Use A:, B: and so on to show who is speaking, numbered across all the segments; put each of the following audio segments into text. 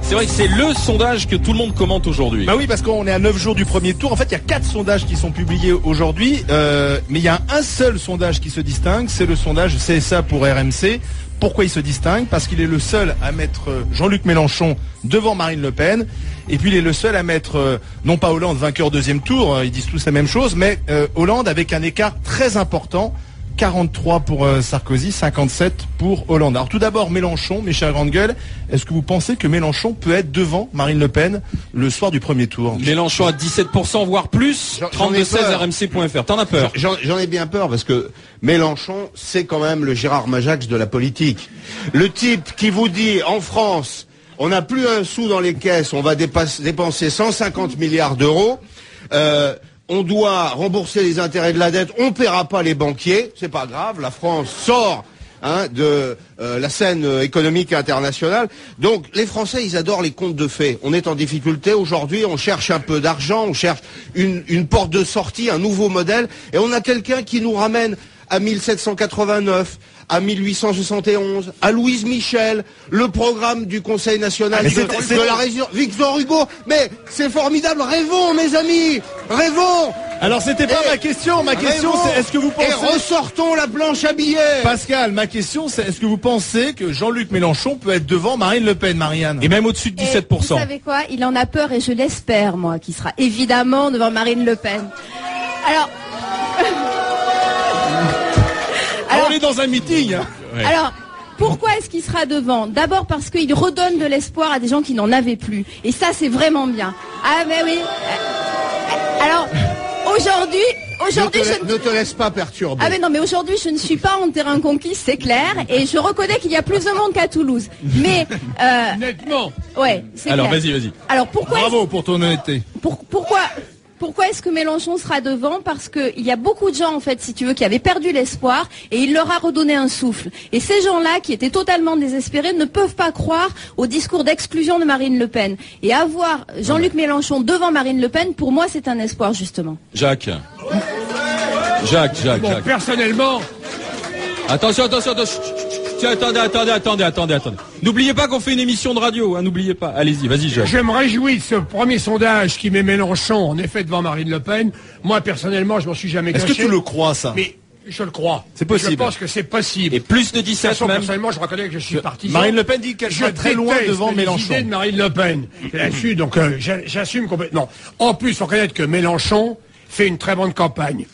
A: C'est vrai que c'est le sondage que tout le monde commente aujourd'hui.
B: Bah oui, parce qu'on est à 9 jours du premier tour. En fait, il y a 4 sondages qui sont publiés aujourd'hui, mais il y a un seul sondage qui se distingue, c'est le sondage CSA pour RMC. Pourquoi il se distingue? Parce qu'il est le seul à mettre Jean-Luc Mélenchon devant Marine Le Pen. Et puis il est le seul à mettre, non pas Hollande vainqueur deuxième tour, ils disent tous la même chose, mais Hollande avec un écart très important. 43 pour Sarkozy, 57 pour Hollande. Alors tout d'abord Mélenchon, mes chers grandes gueules, est-ce que vous pensez que Mélenchon peut être devant Marine Le Pen le soir du premier tour?
A: Mélenchon à 17%, voire plus, 32-16 rmc.fr. T'en as peur?
C: J'en ai bien peur parce que Mélenchon, c'est quand même le Gérard Majax de la politique. Le type qui vous dit en France, on n'a plus un sou dans les caisses, on va dépenser 150 milliards d'euros. On doit rembourser les intérêts de la dette, on ne paiera pas les banquiers, c'est pas grave, la France sort de la scène économique internationale. Donc les Français, ils adorent les contes de fées. On est en difficulté aujourd'hui, on cherche un peu d'argent, on cherche une porte de sortie, un nouveau modèle, et on a quelqu'un qui nous ramène à 1789, à 1871, à Louise Michel, le programme du Conseil national de la région, Victor Hugo. Mais c'est formidable, rêvons mes amis, rêvons.
B: Alors c'était pas ma question, c'est est-ce que vous pensez...
C: Et ressortons la planche à billets.
B: Pascal, ma question c'est est-ce que vous pensez que Jean-Luc Mélenchon peut être devant Marine Le Pen, Marianne?
A: Et même au-dessus de 17%.
D: Vous savez quoi? Il en a peur et je l'espère, moi, qu'il sera évidemment devant Marine Le Pen. Alors...
B: on est dans un meeting.
D: Ouais. Alors, pourquoi est-ce qu'il sera devant? D'abord parce qu'il redonne de l'espoir à des gens qui n'en avaient plus. Et ça, c'est vraiment bien. Ah, mais oui. Alors, aujourd'hui,
C: ne te laisse pas perturber.
D: Ah mais non, mais aujourd'hui, je ne suis pas en terrain conquis, c'est clair. Et je reconnais qu'il y a plus de monde qu'à Toulouse. Mais...
B: Nettement.
D: Ouais, c'est clair.
A: Alors, vas-y.
D: Alors, pourquoi...
B: Bravo pour ton honnêteté.
D: Pourquoi est-ce que Mélenchon sera devant? Parce qu'il y a beaucoup de gens, en fait, si tu veux, qui avaient perdu l'espoir et il leur a redonné un souffle. Et ces gens-là, qui étaient totalement désespérés, ne peuvent pas croire au discours d'exclusion de Marine Le Pen. Et avoir Jean-Luc Mélenchon devant Marine Le Pen, pour moi, c'est un espoir, justement.
A: Jacques.
E: Bon, personnellement...
A: Attention. Attendez. N'oubliez pas qu'on fait une émission de radio, hein, n'oubliez pas. Allez-y, vas-y, Jacques.
E: Je me réjouis de ce premier sondage qui met Mélenchon en effet devant Marine Le Pen. Moi, personnellement, je m'en suis jamais caché.
B: Est-ce que tu le crois, ça?
E: Mais je le crois.
B: C'est possible.
E: Je pense que c'est possible.
A: Et plus de 17 même.
E: Personnellement, je reconnais que je suis partisan.
B: Marine Le Pen dit qu'elle sera très loin devant Mélenchon.
E: De Marine Le Pen. Là-dessus, donc j'assume complètement. En plus, il faut reconnaître que Mélenchon fait une très bonne campagne.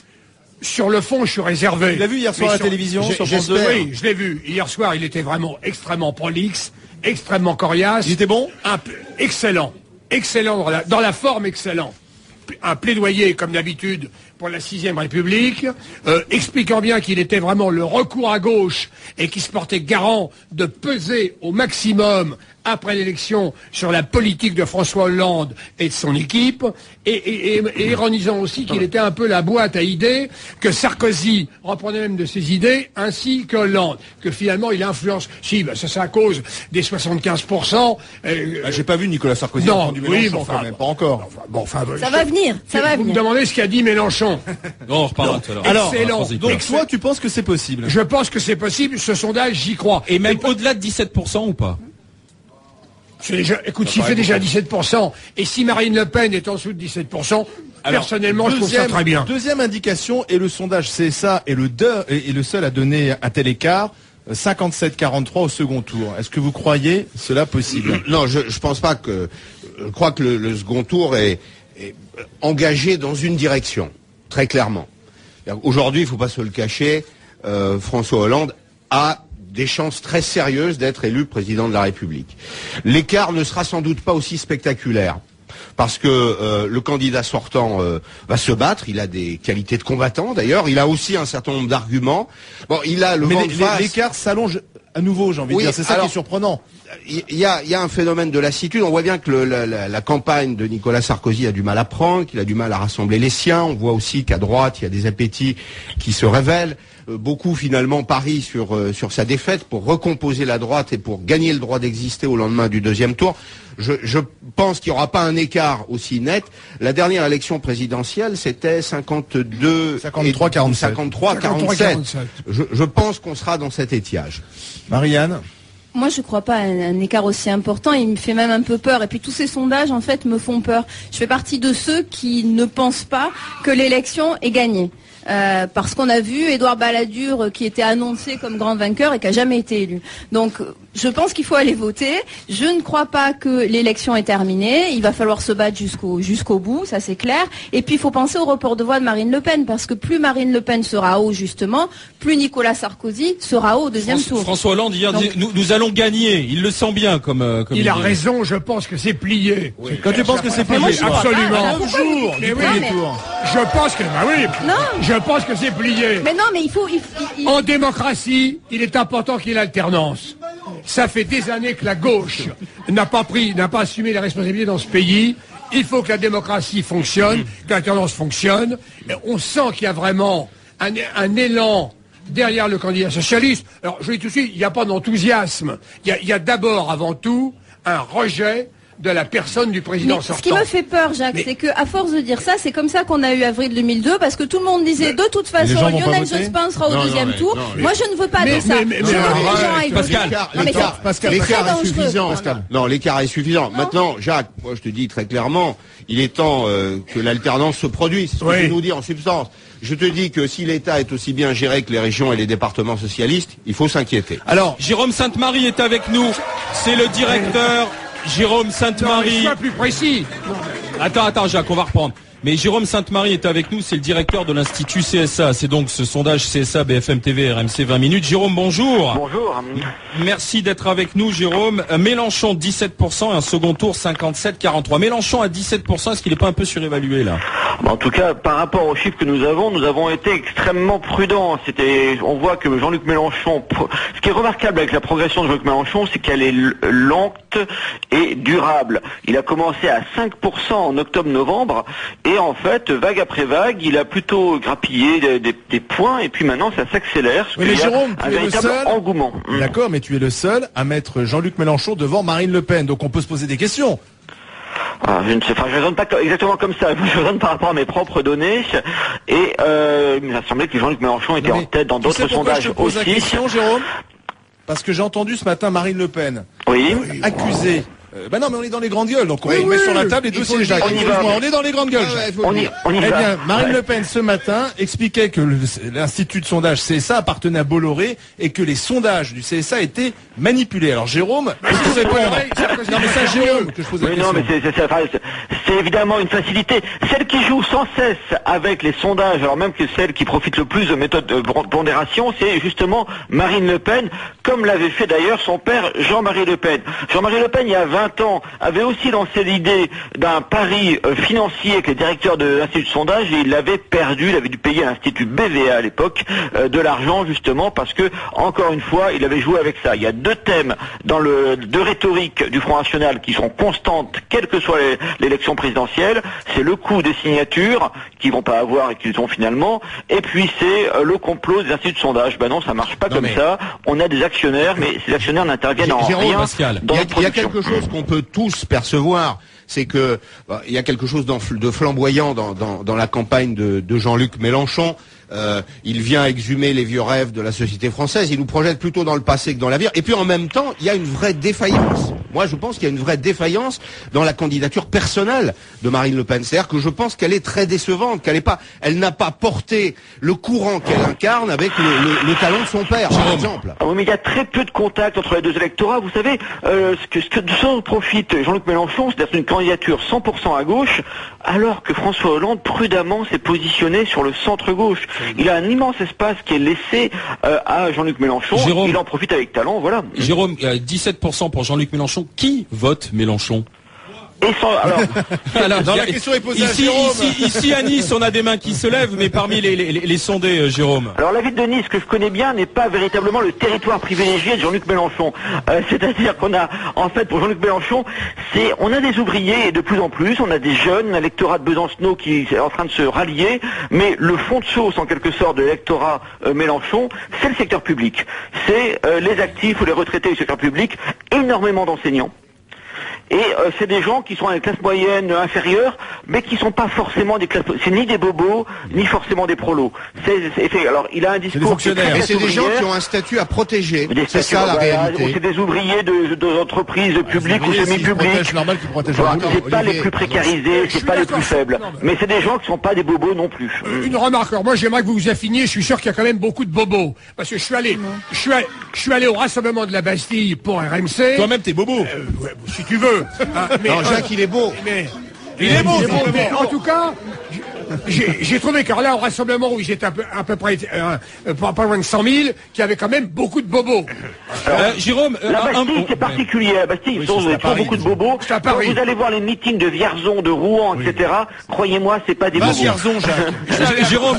E: Sur le fond, je suis réservé.
B: Tu l'as vu hier soir à la télévision sur France 2?
E: Oui, je l'ai vu. Hier soir, il était vraiment extrêmement prolixe, extrêmement coriace.
B: Il était bon?
E: Excellent. Excellent, dans la forme, excellent. Un plaidoyer, comme d'habitude, pour la 6ème République, expliquant bien qu'il était vraiment le recours à gauche et qu'il se portait garant de peser au maximum après l'élection sur la politique de François Hollande et de son équipe, et ironisant aussi qu'il était un peu la boîte à idées, que Sarkozy reprenait même de ses idées, ainsi que Hollande, que finalement il influence. Si, ben, ça c'est à cause des 75%.
B: J'ai pas vu Nicolas Sarkozy.
E: Non, oui,
B: bon, quand même, pas encore.
D: Ça va venir, ça va venir.
E: Vous me demandez ce qu'a dit Mélenchon.
A: Non, on reparlera tout à l'heure.
B: Alors,
E: excellent.
B: Donc toi, tu penses que c'est possible?
E: Je pense que c'est possible, ce sondage, j'y crois.
A: Et même au-delà de 17% ou pas?
E: Écoute, s'il fait déjà 17%, et si Marine Le Pen est en dessous de 17%, personnellement, je trouve ça très bien.
B: Deuxième indication, et le sondage CSA est le seul à donner un tel écart, 57-43 au second tour. Est-ce que vous croyez cela possible?
C: Non, je pense pas que... Je crois que le second tour est engagé dans une direction, très clairement. Aujourd'hui, il ne faut pas se le cacher, François Hollande a des chances très sérieuses d'être élu président de la République. L'écart ne sera sans doute pas aussi spectaculaire, parce que le candidat sortant va se battre, il a des qualités de combattant d'ailleurs, il a aussi un certain nombre d'arguments. Bon, il a le vent de face.
B: L'écart s'allonge à nouveau, j'ai envie de dire, c'est ça qui est surprenant.
C: Il y a un phénomène de lassitude, on voit bien que la campagne de Nicolas Sarkozy a du mal à prendre, qu'il a du mal à rassembler les siens, on voit aussi qu'à droite, il y a des appétits qui se révèlent. Beaucoup finalement parient sur sa défaite pour recomposer la droite et pour gagner le droit d'exister au lendemain du deuxième tour. Je pense qu'il n'y aura pas un écart aussi net. La dernière élection présidentielle, c'était 53-47. Je pense qu'on sera dans cet étiage.
B: Marianne?
D: Moi, je crois pas à un écart aussi important. Il me fait même un peu peur. Et puis tous ces sondages, en fait, me font peur. Je fais partie de ceux qui ne pensent pas que l'élection est gagnée. Parce qu'on a vu Édouard Balladur qui était annoncé comme grand vainqueur et qui n'a jamais été élu. Donc je pense qu'il faut aller voter. Je ne crois pas que l'élection est terminée. Il va falloir se battre jusqu'au bout, ça c'est clair. Et puis il faut penser au report de voix de Marine Le Pen, parce que plus Marine Le Pen sera haut justement, plus Nicolas Sarkozy sera haut au deuxième tour.
A: François Hollande hier dit nous allons gagner. Il le sent bien comme
E: il a raison, je pense que c'est plié.
B: Oui. Quand tu penses que c'est plié,
D: moi,
E: absolument.
B: 9 jours du premier tour.
E: Je pense que je pense que c'est plié.
D: Mais non, mais il faut...
E: En démocratie, il est important qu'il y ait l'alternance. Ça fait des années que la gauche n'a pas assumé les responsabilités dans ce pays. Il faut que la démocratie fonctionne, que l'alternance fonctionne. Et on sent qu'il y a vraiment un élan derrière le candidat socialiste. Alors, je dis tout de suite, il n'y a pas d'enthousiasme. Il y a d'abord, avant tout, un rejet de la personne du président sortant.
D: Ce qui me fait peur, Jacques, c'est qu'à force de dire ça, c'est comme ça qu'on a eu avril 2002, parce que tout le monde disait de toute façon Lionel Jospin sera au deuxième tour. Moi, je ne veux pas de ça. Je veux que les gens aillent voter.
C: L'écart est suffisant. Non, l'écart est suffisant. Maintenant, Jacques, moi je te dis très clairement, il est temps que l'alternance se produise. C'est ce que tu nous dis en substance. Je te dis que si l'État est aussi bien géré que les régions et les départements socialistes, il faut s'inquiéter.
A: Alors, Jérôme Sainte-Marie est avec nous. C'est le directeur. Jérôme Sainte-Marie.
E: Sois plus précis.
A: Attends, Jacques, on va reprendre. Mais Jérôme Sainte-Marie est avec nous, c'est le directeur de l'Institut CSA. C'est donc ce sondage CSA, BFM TV, RMC 20 minutes. Jérôme, bonjour.
F: Bonjour.
A: Merci d'être avec nous, Jérôme. Mélenchon, 17%, un second tour, 57-43. Mélenchon à 17%, est-ce qu'il n'est pas un peu surévalué, là?
F: En tout cas, par rapport aux chiffres que nous avons été extrêmement prudents. On voit que Jean-Luc Mélenchon, ce qui est remarquable avec la progression de Jean-Luc Mélenchon, c'est qu'elle est lente et durable. Il a commencé à 5% en octobre-novembre, et en fait, vague après vague, il a plutôt grappillé des points, et puis maintenant ça s'accélère.
B: Oui, mais Jérôme,
F: un véritable engouement.
B: D'accord, mais tu es le seul à mettre Jean-Luc Mélenchon devant Marine Le Pen, donc on peut se poser des questions.
F: Je ne sais pas, je raisonne pas exactement comme ça. Je raisonne par rapport à mes propres données. Et il m'a semblé que Jean-Luc Mélenchon était en tête dans d'autres sondages
B: je te pose
F: aussi.
B: La question, Jérôme, parce que j'ai entendu ce matin Marine Le Pen accuser. Non, mais on est dans les grandes gueules, donc on met sur la table les dossiers, Jacques. On est dans les grandes gueules.
F: On y
B: Eh
F: va.
B: bien, Marine Le Pen ce matin expliquait que l'institut de sondage CSA appartenait à Bolloré et que les sondages du CSA étaient manipulés. Alors Jérôme, est-ce que répondre? Non mais ça, Jérôme, que je pose la question.
F: Non, mais c'est évidemment une facilité. Celle qui joue sans cesse avec les sondages, alors même que celle qui profite le plus de méthode de pondération, c'est justement Marine Le Pen, comme l'avait fait d'ailleurs son père Jean-Marie Le Pen. Jean-Marie Le Pen, il y a 20 ans, avait aussi lancé l'idée d'un pari financier avec les directeurs de l'Institut de sondage, et il l'avait perdu. Il avait dû payer à l'Institut BVA à l'époque de l'argent, justement parce que, encore une fois, il avait joué avec ça. Il y a deux thèmes deux rhétoriques du Front National qui sont constantes, quelle que soit l'élection présidentielle. C'est le coût des signatures qu'ils vont pas avoir et qu'ils ont finalement, et puis c'est le complot des instituts de sondage. Ben non, ça marche pas ça. On a des actionnaires, mais ces actionnaires n'interviennent en rien dans notre production.
C: Il y a quelque chose qu'on peut tous percevoir, c'est que il y a quelque chose de flamboyant dans la campagne de Jean-Luc Mélenchon. Il vient exhumer les vieux rêves de la société française, il nous projette plutôt dans le passé que dans l'avenir, et puis en même temps il y a une vraie défaillance. Moi je pense qu'il y a une vraie défaillance dans la candidature personnelle de Marine Le Pen. C'est-à-dire que je pense qu'elle est très décevante, elle n'a pas porté le courant qu'elle incarne avec le talon de son père, par exemple.
F: Ah oui, mais il y a très peu de contact entre les deux électorats. Vous savez, ce dont profite Jean-Luc Mélenchon, c'est d'être une candidature 100% à gauche, alors que François Hollande prudemment s'est positionné sur le centre-gauche. Il a un immense espace qui est laissé à Jean-Luc Mélenchon.
A: Jérôme,
F: il en profite avec talent, voilà.
A: Jérôme, 17% pour Jean-Luc Mélenchon. Qui vote Mélenchon?
B: Alors, la question est posée à Jérôme.
A: Ici à Nice, on a des mains qui se lèvent, mais parmi les sondés, Jérôme.
F: Alors la ville de Nice, que je connais bien, n'est pas véritablement le territoire privilégié de Jean-Luc Mélenchon. C'est-à-dire qu'on a, en fait, pour Jean-Luc Mélenchon, on a des ouvriers, et de plus en plus, on a des jeunes, un électorat de Besancenot qui est en train de se rallier, mais le fond de sauce, en quelque sorte, de l'électorat Mélenchon, c'est le secteur public. C'est les actifs ou les retraités du secteur public, énormément d'enseignants. Et c'est des gens qui sont à une classe moyenne inférieure, mais qui sont pas forcément des classes. C'est ni des bobos, ni forcément des prolos. Alors, il a un discours.
C: Mais c'est des gens qui ont un statut à protéger. C'est ça la réalité.
F: C'est des ouvriers d'entreprises publiques ou semi-publiques. C'est pas les plus précarisés, c'est pas les plus faibles. Mais c'est des gens qui sont pas des bobos non plus.
E: Une remarque. Alors moi, j'aimerais que vous vous affiniez. Je suis sûr qu'il y a quand même beaucoup de bobos. Parce que je suis allé au rassemblement de la Bastille pour RMC.
B: Toi-même, t'es bobo.
E: Ouais, si tu veux.
C: Non, Jacques, il est beau.
E: Il est beau, mais en tout cas, j'ai trouvé que là, au rassemblement où ils étaient à peu près pas loin de 100 000, qu'il y avait quand même beaucoup de bobos.
A: Jérôme,
F: la Bastille, c'est particulier. La Bastille, ils ont beaucoup de bobos. Quand vous allez voir les meetings de Vierzon, de Rouen, etc., croyez-moi, c'est pas des bobos.
B: Vierzon, Jacques.
A: Jérôme,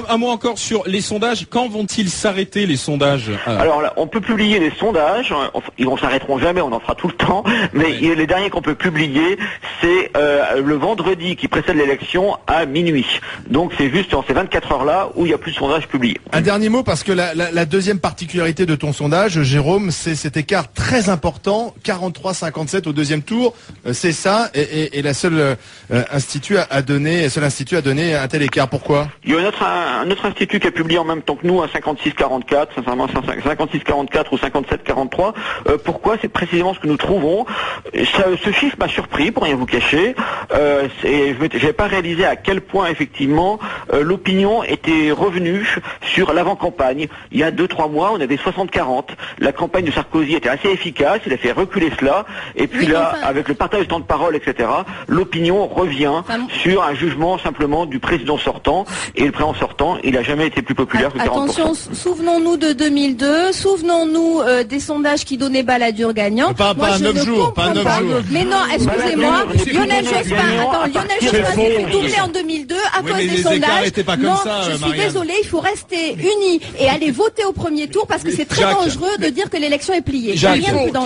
A: un mot encore sur les sondages. Quand vont-ils s'arrêter, les sondages?
F: Alors là, on peut publier les sondages. Ils ne s'arrêteront jamais, on en fera tout le temps. Mais les derniers qu'on peut publier, c'est le vendredi qui précède l'élection à minuit. Donc c'est juste dans ces 24 heures-là où il n'y a plus de sondage publié.
B: Un dernier mot, parce que la deuxième particularité de ton sondage, Jérôme, c'est cet écart très important, 43-57 au deuxième tour. C'est ça, et la seule institut a donné un tel écart. Pourquoi?
F: Il y a un autre institut qui a publié en même temps que nous un 56-44, sincèrement 56-44 ou 57-43. Pourquoi? C'est précisément ce que nous trouvons. Ce chiffre m'a surpris, pour rien vous cacher. Je n'avais pas réalisé à quel point effectivement l'opinion était revenue sur l'avant-campagne. Il y a 2-3 mois, on avait 60-40. La campagne de Sarkozy était assez efficace, il a fait reculer cela. Et puis avec le partage de temps de parole, etc., l'opinion revient sur un jugement simplement du président sortant. Et le président sortant, il n'a jamais été plus populaire que 40%.
D: Attention, souvenons-nous de 2002, souvenons-nous des sondages qui donnaient Balladur gagnant.
B: Pas un 9 jours.
D: Mais non, excusez-moi, Lionel Jospin s'est fait doubler en 2002 à cause des sondages. Non, je suis désolée, il faut rester unis et aller voter au premier tour parce que c'est très dangereux de dire que l'élection est pliée.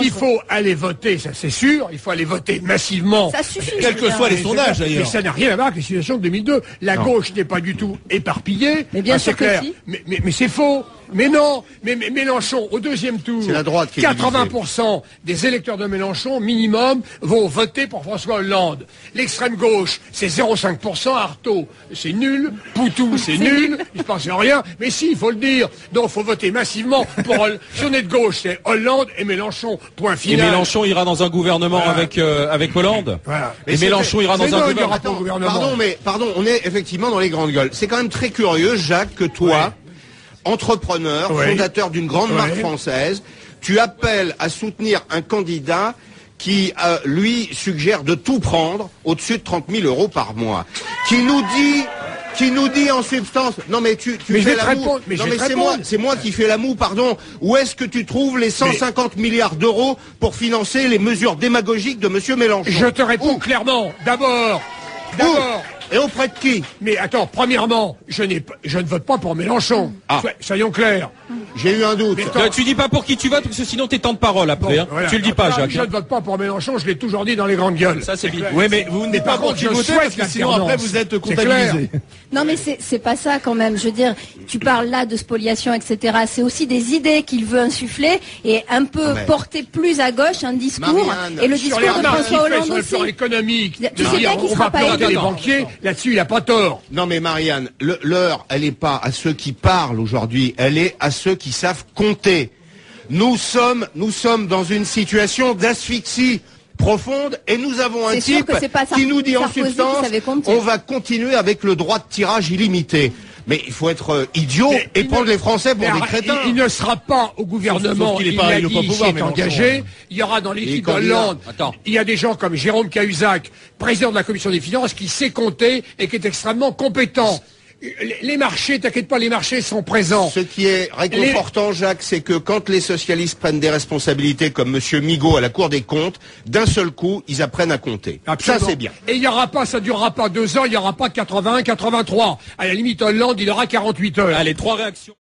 E: Il faut aller voter, ça c'est sûr, il faut aller voter massivement.
D: Ça suffit.
B: Quels que soient les sondages d'ailleurs.
E: Mais ça n'a rien à voir avec les situations de 2002. La gauche n'est pas du tout éparpillée.
D: Mais bien sûr que si.
E: Mais c'est faux. Mais non, mais Mélenchon, au deuxième tour,
C: c'est la droite qui est
E: 80% des électeurs de Mélenchon, minimum, vont voter pour François Hollande. L'extrême gauche, c'est 0,5%, Artaud, c'est nul, Poutou, c'est nul, il se passe rien, mais si, il faut le dire. Donc, il faut voter massivement pour si on est de gauche, c'est Hollande et Mélenchon, point final.
A: Et Mélenchon ira dans un gouvernement avec Hollande.
E: Voilà.
A: Et Mélenchon ira dans un gouvernement.
C: Pardon, on est effectivement dans les grandes gueules. C'est quand même très curieux, Jacques, que toi, entrepreneur, fondateur d'une grande marque française, tu appelles à soutenir un candidat qui, lui, suggère de tout prendre au-dessus de 30 000 euros par mois. Qui nous dit en substance, non mais tu fais la moue, non mais c'est moi qui fais la moue, pardon. Où est-ce que tu trouves les 150 milliards d'euros pour financer les mesures démagogiques de monsieur Mélenchon?
E: Je te réponds clairement. D'abord.
C: Et auprès de qui?
E: Mais attends, premièrement, je ne vote pas pour Mélenchon. Soyons clairs.
C: J'ai eu un doute.
A: Tu dis pas pour qui tu votes, parce que sinon t'es temps de parole après.
E: Bon, voilà.
A: Tu le dis pas, Jacques.
E: Je ne vote pas pour Mélenchon, je l'ai toujours dit dans les grandes gueules.
A: Ça c'est bien.
B: Oui, mais vous n'êtes pas pour qui voter parce que sinon après vous êtes comptabilisé.
D: Non, mais c'est pas ça quand même. Je veux dire, tu parles là de spoliation, etc. C'est aussi des idées qu'il veut insuffler et un peu porter plus à gauche un discours.
C: Marianne,
D: et le discours de François Hollande
E: sur le
D: aussi.
E: plan économique,
D: Tu sais bien qu'il sera pas élu.
E: Les banquiers, là-dessus, il n'a pas tort.
C: Non mais Marianne, l'heure, elle n'est pas à ceux qui parlent aujourd'hui, elle est à ceux qui savent compter. Nous sommes dans une situation d'asphyxie profonde et nous avons un type qui nous dit en substance on va continuer avec le droit de tirage illimité. Mais il faut être idiot et prendre les Français pour des crétins.
E: Il ne sera pas au gouvernement, il est engagé. Il y aura dans l'équipe d'Hollande, il y a des gens comme Jérôme Cahuzac, président de la Commission des Finances, qui sait compter et qui est extrêmement compétent. Les marchés, t'inquiète pas, les marchés sont présents.
C: Ce qui est réconfortant, Jacques, c'est que quand les socialistes prennent des responsabilités comme monsieur Migaud à la Cour des comptes, d'un seul coup, ils apprennent à compter.
E: Absolument.
C: Ça, c'est bien.
E: Et il y aura pas, ça durera pas 2 ans, il y aura pas 81, 83. À la limite, Hollande, il aura 48 heures.
A: Allez, 3 réactions.